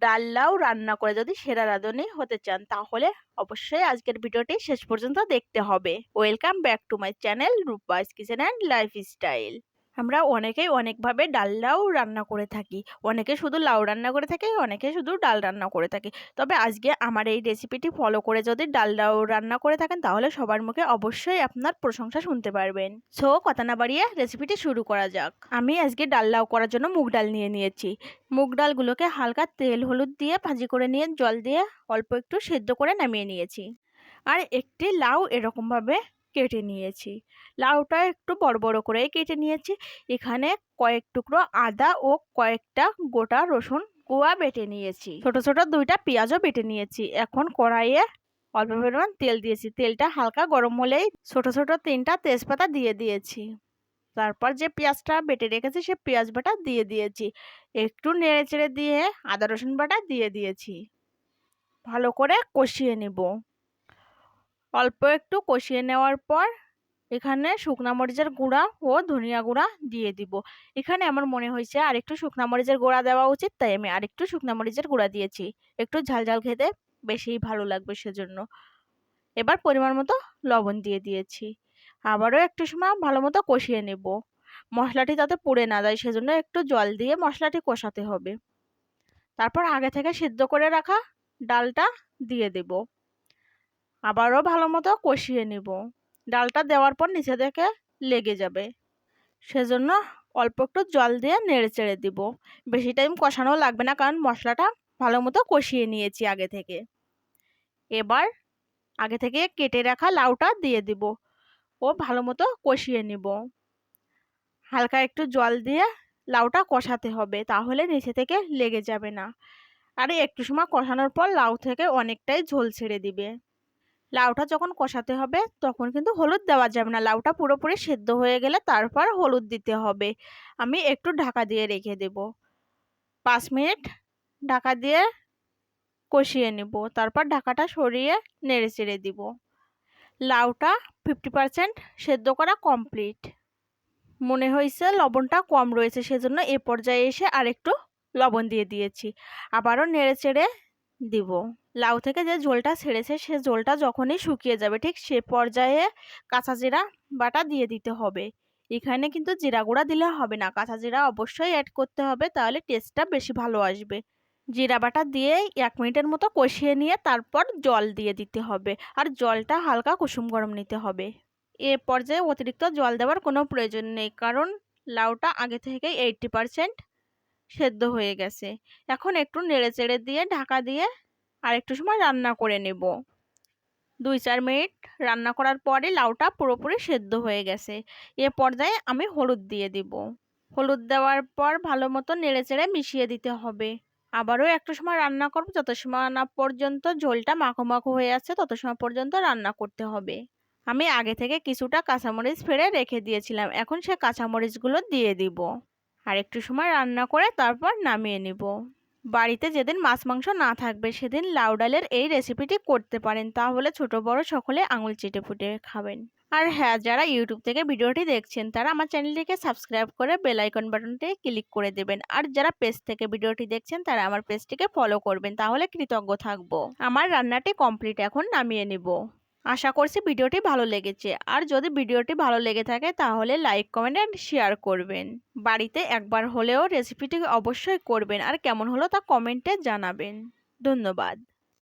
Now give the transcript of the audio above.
ডাল লাউ রান্না করে যদি সেরা রাঁধুনি হতে চান তাহলে অবশ্যই আজকের ভিডিওটি শেষ পর্যন্ত দেখতে হবে। Welcome back to my channel Rupa's kitchen and lifestyle. আমরা অনেকেই অনেকভাবে ডাল লাউ রান্না করে থাকি। অনেকে শুধু লাউ রান্না করে থাকে, অনেকে শুধু ডাল রান্না করে থাকে। তবে আজকে আমার এই রেসিপিটি ফলো করে যদি ডাল লাউ রান্না করে থাকেন তাহলে সবার মুখে অবশ্যই আপনার প্রশংসা শুনতে পারবেন। সো কথা না বাড়িয়ে রেসিপিটি শুরু করা যাক। আমি আজকে ডাল লাউ করার জন্য মুগ ডাল নিয়ে নিয়েছি। মুগ ডালগুলোকে হালকা তেল হলুদ দিয়ে ভাজি করে নিয়ে জল দিয়ে অল্প একটু সেদ্ধ করে নামিয়ে নিয়েছি। আর একটি লাউ এরকমভাবে কেটে নিয়েছি। লাউটা একটু বড় বড় করেই কেটে নিয়েছি। এখানে কয়েক টুকরো আদা ও কয়েকটা গোটা রসুন কোয়া বেটে নিয়েছি। ছোট ছোট দুইটা পেঁয়াজও বেটে নিয়েছি। এখন কড়াইয়ে অল্প পরিমাণ তেল দিয়েছি। তেলটা হালকা গরম হলেই ছোট ছোট 3টা তেজপাতা দিয়ে দিয়েছি। তারপর যে পেঁয়াজটা বেটে রেখেছি সে পেঁয়াজ বাটা দিয়ে দিয়েছি। একটু নেড়ে চেড়ে দিয়ে আদা রসুন বাটা দিয়ে দিয়েছি। ভালো করে কষিয়ে নেব। অল্প একটু কষিয়ে নেওয়ার পর এখানে শুকনা মরিচের গুঁড়া ও ধনিয়া গুঁড়া দিয়ে দিব। এখানে আমার মনে হয়েছে আরেকটু শুকনা মরিচের গুঁড়া দেওয়া উচিত, তাই আমি আরেকটু শুকনা মরিচের গুঁড়া দিয়েছি। একটু ঝাল ঝাল খেতে বেশিই ভালো লাগবে সেজন্য। এবার পরিমাণ মতো লবণ দিয়ে দিয়েছি। আবারও একটু সময় ভালো মতো কষিয়ে নেব। মশলাটি যাতে পুড়ে না যায় সেজন্য একটু জল দিয়ে মশলাটি কষাতে হবে। তারপর আগে থেকে সিদ্ধ করে রাখা ডালটা দিয়ে দেব। আবারও ভালো মতো কষিয়ে নেব। ডালটা দেওয়ার পর নিচে থেকে লেগে যাবে, সেজন্য অল্প একটু জল দিয়ে নেড়ে চেড়ে দিব। বেশি টাইম কষানো লাগবে না, কারণ মশলাটা ভালো মতো কষিয়ে নিয়েছি আগে থেকে। এবার আগে থেকে কেটে রাখা লাউটা দিয়ে দিব ও ভালো মতো কষিয়ে নিব। হালকা একটু জল দিয়ে লাউটা কষাতে হবে, তাহলে নিচে থেকে লেগে যাবে না। আর একটু সময় কষানোর পর লাউ থেকে অনেকটাই ঝোল ছেড়ে দিবে। লাউটা যখন কষাতে হবে তখন কিন্তু হলুদ দেওয়া যাবে না। লাউটা পুরোপুরি সেদ্ধ হয়ে গেলে তারপর হলুদ দিতে হবে। আমি একটু ঢাকা দিয়ে রেখে দেব। 5 মিনিট ঢাকা দিয়ে কষিয়ে নেব। তারপর ঢাকাটা সরিয়ে নেড়ে চেড়ে দিব। লাউটা 50% সেদ্ধ করা কমপ্লিট। মনে হয়েছে লবণটা কম রয়েছে, সেজন্য এ পর্যায়ে এসে আরেকটু লবণ দিয়ে দিয়েছি। আবারও নেড়ে চেড়ে দিব। লাউ থেকে যে ঝোলটা ছেড়েছে সে ঝোলটা যখনই শুকিয়ে যাবে ঠিক সে পর্যায়ে কাঁচা জিরা বাটা দিয়ে দিতে হবে। এখানে কিন্তু জিরা গুঁড়া দিলে হবে না, কাঁচা জিরা অবশ্যই অ্যাড করতে হবে, তাহলে টেস্টটা বেশি ভালো আসবে। জিরা বাটা দিয়ে 1 মিনিটের মতো কষিয়ে নিয়ে তারপর জল দিয়ে দিতে হবে। আর জলটা হালকা কুসুম গরম নিতে হবে। এ পর্যায়ে অতিরিক্ত জল দেওয়ার কোনো প্রয়োজন নেই, কারণ লাউটা আগে থেকেই 80% সেদ্ধ হয়ে গেছে। এখন একটু নেড়ে চেড়ে দিয়ে ঢাকা দিয়ে আরেকটু সময় রান্না করে নেব। 2-4 মিনিট রান্না করার পরে লাউটা পুরোপুরি সেদ্ধ হয়ে গেছে। এ পর্যায়ে আমি হলুদ দিয়ে দিব। হলুদ দেওয়ার পর ভালো মতো নেড়ে চেড়ে মিশিয়ে দিতে হবে। আবারও একটু সময় রান্না করব, যত সময় না পর্যন্ত ঝোলটা মাখো মাখো হয়ে আছে তত সময় পর্যন্ত রান্না করতে হবে। আমি আগে থেকে কিছুটা কাঁচামরিচ ফেড়ে রেখে দিয়েছিলাম, এখন সে কাঁচামরিচগুলো দিয়ে দিব। আর একটু সময় রান্না করে তারপর নামিয়ে নিব। বাড়িতে যেদিন মাছ মাংস না থাকবে সেদিন লাউ ডালের এই রেসিপিটি করতে পারেন, তাহলে ছোট বড় সকলে আঙুল চেটে ফুটে খাবেন। আর হ্যাঁ, যারা ইউটিউব থেকে ভিডিওটি দেখছেন তারা আমার চ্যানেলটিকে সাবস্ক্রাইব করে বেল আইকন বাটনটি ক্লিক করে দেবেন। আর যারা পেজ থেকে ভিডিওটি দেখছেন তারা আমার পেজটিকে ফলো করবেন, তাহলে কৃতজ্ঞ থাকবো। আমার রান্নাটি কমপ্লিট, এখন নামিয়ে নিব। আশা করছি ভিডিওটি ভালো লেগেছে। আর যদি ভিডিওটি ভালো লেগে থাকে তাহলে লাইক কমেন্ট এন্ড শেয়ার করবেন। বাড়িতে একবার হলেও রেসিপিটি অবশ্যই করবেন, আর কেমন হলো তা কমেন্টে জানাবেন। ধন্যবাদ।